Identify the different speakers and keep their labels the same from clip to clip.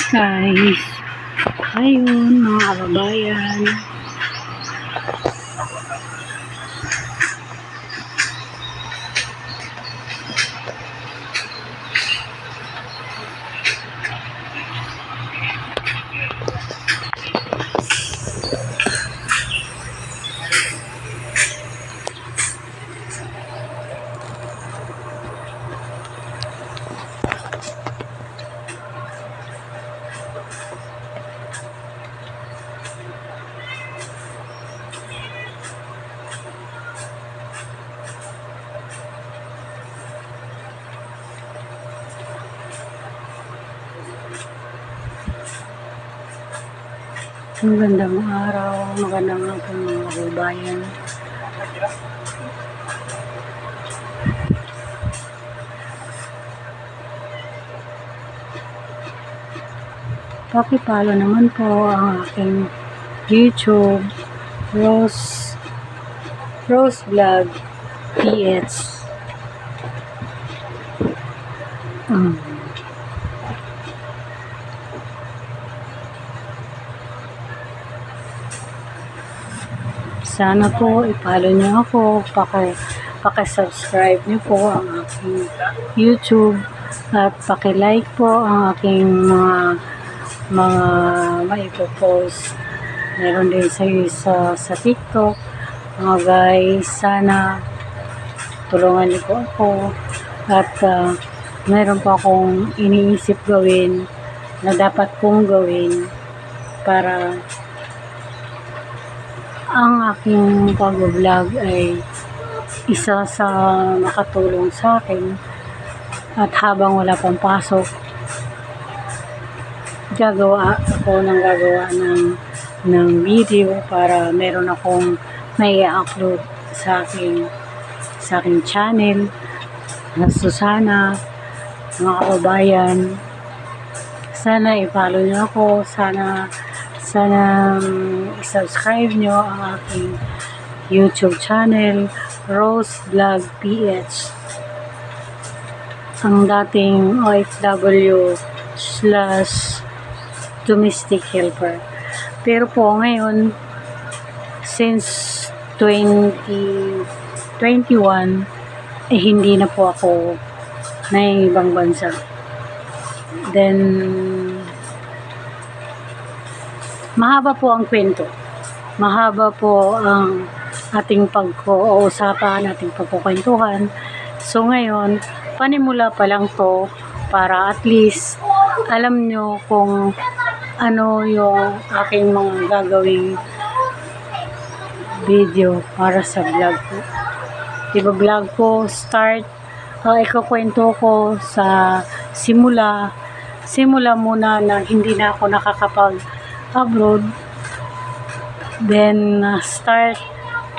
Speaker 1: Guys, ayun mga kababayan, magandang araw, magandang hapon mga kababayan. Pakipalo naman po ang aking YouTube, Rose Vlog PH. Sana po i-follow niyo ako, paki-subscribe niyo po ang aking YouTube at paki-like po ang aking mga maipo-post. Meron din sa TikTok. Mga guys, sana tulungan niyo po ako at meron po akong iniisip gawin na dapat kong gawin para ang aking pag-vlog ay isa sa makatulong sa akin at habang wala pang pasok gagawa ng video para meron akong may upload sa aking channel na Susana. Mga kababayan, sana i-follow niyo ako, sana i-subscribe nyo ang aking YouTube channel, Rose Vlog PH. Ang dating OFW / domestic helper. Pero po ngayon, since 2021, hindi na po ako na ibang bansa. Then, mahaba po ang kwento. Mahaba po ang ating pag-uusapan, ating pagkukwentuhan. So ngayon, panimula pa lang to para at least alam nyo kung ano yung aking mga gagawing video para sa vlog ko. Diba vlog ko, start, ikukwento ko sa simula muna na hindi na ako nakakapag-upload. Then, start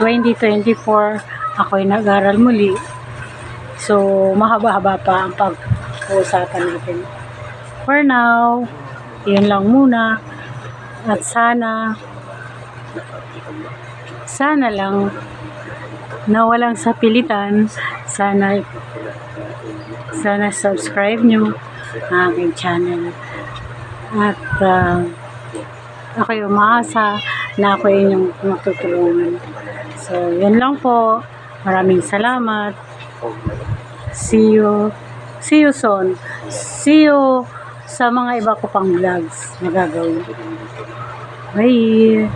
Speaker 1: 2024, ako'y nag-aral muli. So, mahaba-haba pa ang pag-uusapan natin. For now, yun lang muna. At sana lang na walang sapilitan, sana subscribe nyo ang aking channel. At ako'y umaasa na ako inyong matutulungan. So, yun lang po. Maraming salamat. See you soon. See you sa mga iba ko pang vlogs na gagawin. Bye!